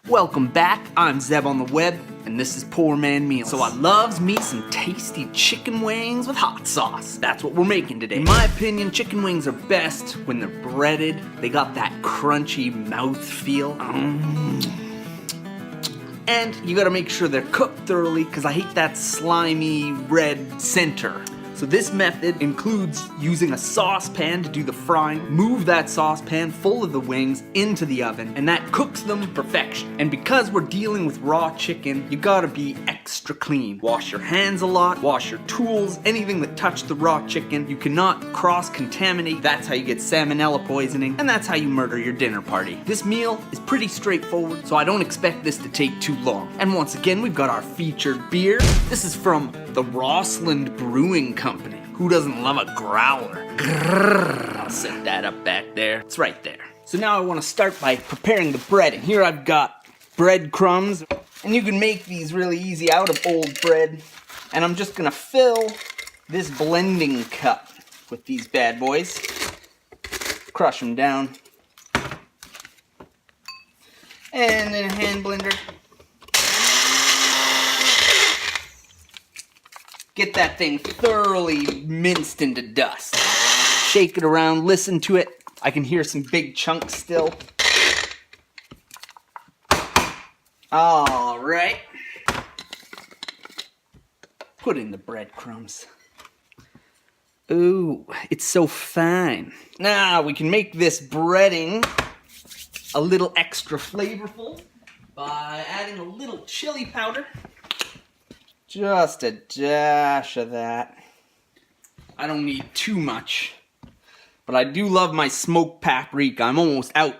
Welcome back, I'm Zeb on the web, and this is Poor Man Meals. So I loves me some tasty chicken wings with hot sauce. That's what we're making today. In my opinion, chicken wings are best when they're breaded. They got that crunchy mouth feel. And you gotta make sure they're cooked thoroughly because I hate that slimy red center. So this method includes using a saucepan to do the frying, move that saucepan full of the wings into the oven, and that cooks them to perfection. And because we're dealing with raw chicken, you gotta be extra clean. Wash your hands a lot, wash your tools, anything that touched the raw chicken. You cannot cross-contaminate. That's how you get salmonella poisoning, and that's how you murder your dinner party. This meal is pretty straightforward, so I don't expect this to take too long. And once again, we've got our featured beer. This is from the Rossland Brewing Company. Who doesn't love a growler? Grrr. I'll set that up back there. It's right there. So now I want to start by preparing the bread. And here I've got breadcrumbs. And you can make these really easy out of old bread. And I'm just going to fill this blending cup with these bad boys. Crush them down. And in a hand blender. Get that thing thoroughly minced into dust. Shake it around, listen to it. I can hear some big chunks still. All right. Put in the breadcrumbs. Ooh, it's so fine. Now we can make this breading a little extra flavorful by adding a little chili powder. Just a dash of that. I don't need too much, but I do love my smoked paprika. I'm almost out.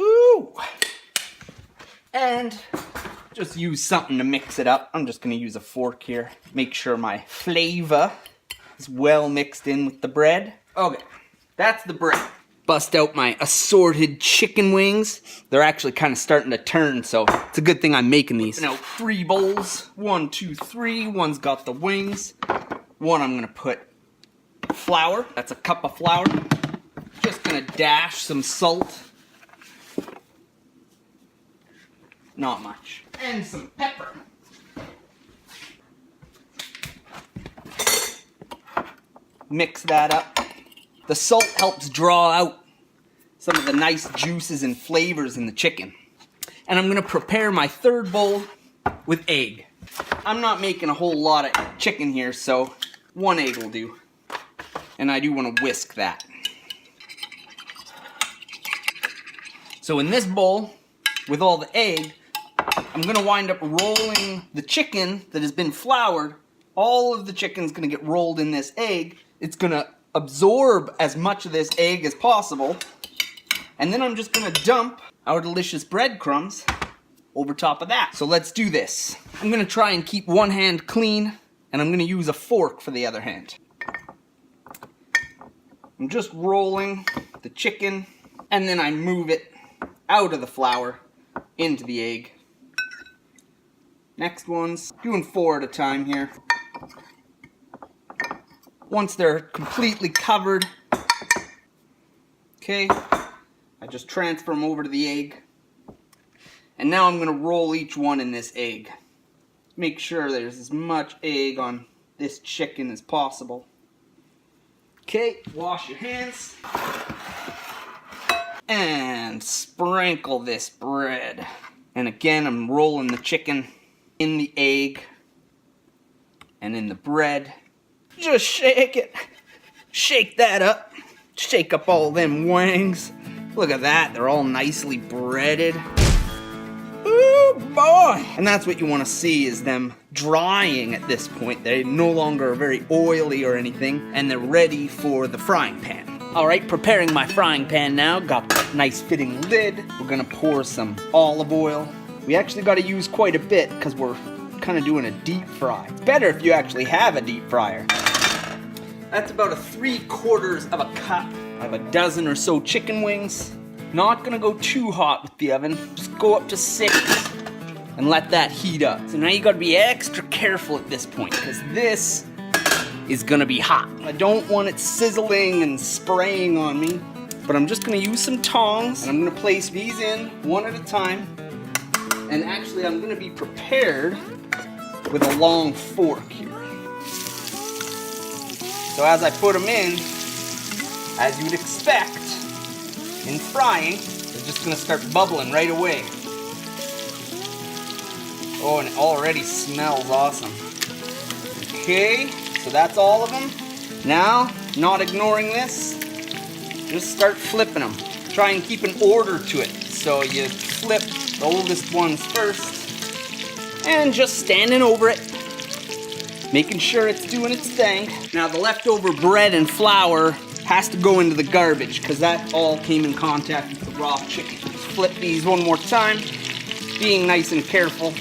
Ooh! And just use something to mix it up. I'm just gonna use a fork here. Make sure my flavor is well mixed in with the bread. Okay, that's the bread. Bust out my assorted chicken wings. They're actually kind of starting to turn, so it's a good thing I'm making these. Now, 3 bowls. 1, 2, 3. One's got the wings. One I'm gonna put flour. That's a cup of flour. Just gonna dash some salt. Not much. And some pepper. Mix that up. The salt helps draw out some of the nice juices and flavors in the chicken. And I'm gonna prepare my 3rd bowl with egg. I'm not making a whole lot of chicken here, so 1 egg will do. And I do wanna whisk that. So in this bowl, with all the egg, I'm gonna wind up rolling the chicken that has been floured. All of the chicken's gonna get rolled in this egg. It's gonna absorb as much of this egg as possible, and then I'm just gonna dump our delicious breadcrumbs over top of that. So let's do this. I'm gonna try and keep one hand clean, and I'm gonna use a fork for the other hand. I'm just rolling the chicken, and then I move it out of the flour into the egg. Next one's doing 4 at a time here. Once they're completely covered, okay, I just transfer them over to the egg. And now I'm going to roll each one in this egg. Make sure there's as much egg on this chicken as possible. Okay, wash your hands. And sprinkle this bread. And again, I'm rolling the chicken in the egg and in the bread. Just shake it. Shake that up. Shake up all them wings. Look at that. They're all nicely breaded. Ooh, boy. And that's what you want to see is them drying at this point. They no longer are very oily or anything. And they're ready for the frying pan. Alright, preparing my frying pan now. Got the nice fitting lid. We're going to pour some olive oil. We actually got to use quite a bit because we're kind of doing a deep fry. It's better if you actually have a deep fryer. That's about a 3/4 of a cup. I have a dozen or so chicken wings. Not gonna go too hot with the oven. Just go up to 6 and let that heat up. So now you gotta be extra careful at this point because this is gonna be hot. I don't want it sizzling and spraying on me. but I'm just gonna use some tongs and I'm gonna place these in one at a time. And actually I'm gonna be prepared with a long fork here. So as I put them in, as you would expect in frying, they're just gonna start bubbling right away. Oh, and it already smells awesome. Okay, so that's all of them. Now, not ignoring this, just start flipping them. Try and keep an order to it. So you flip the oldest ones first, and just standing over it, making sure it's doing its thing. Now the leftover bread and flour has to go into the garbage because that all came in contact with the raw chicken. Just flip these one more time, being nice and careful,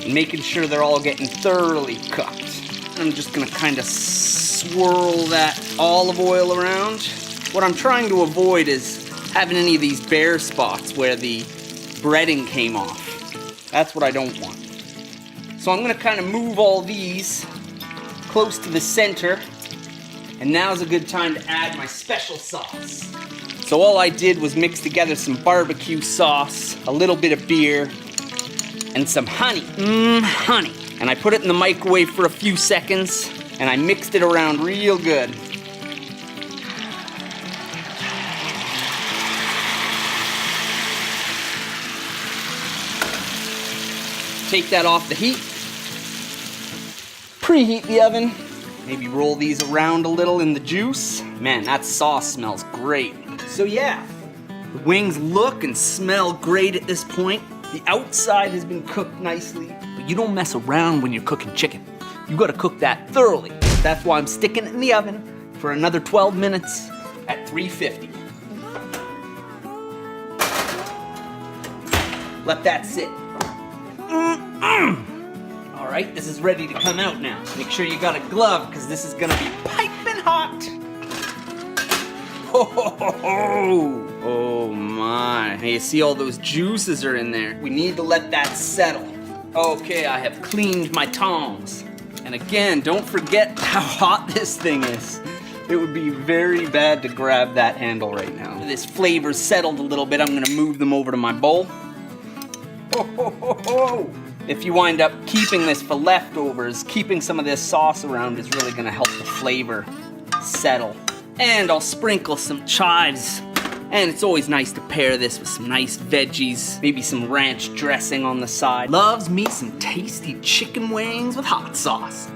and making sure they're all getting thoroughly cooked. I'm just gonna kind of swirl that olive oil around. What I'm trying to avoid is having any of these bare spots where the breading came off. That's what I don't want. So I'm gonna kind of move all these close to the center, and now's a good time to add my special sauce. So all I did was mix together some barbecue sauce, a little bit of beer, and some honey. Honey. And I put it in the microwave for a few seconds, and I mixed it around real good. Take that off the heat. Preheat the oven. Maybe roll these around a little in the juice. Man, that sauce smells great. So yeah, the wings look and smell great at this point. The outside has been cooked nicely, but you don't mess around when you're cooking chicken. You gotta cook that thoroughly. That's why I'm sticking it in the oven for another 12 minutes at 350. Let that sit. All right, this is ready to come out now. Make sure you got a glove, because this is gonna be piping hot. Oh my. Now you see all those juices are in there. We need to let that settle. Okay, I have cleaned my tongs. And again, don't forget how hot this thing is. It would be very bad to grab that handle right now. This flavor's settled a little bit. I'm gonna move them over to my bowl. If you wind up keeping this for leftovers, keeping some of this sauce around is really gonna help the flavor settle. And I'll sprinkle some chives. And it's always nice to pair this with some nice veggies, maybe some ranch dressing on the side. Loves me some tasty chicken wings with hot sauce.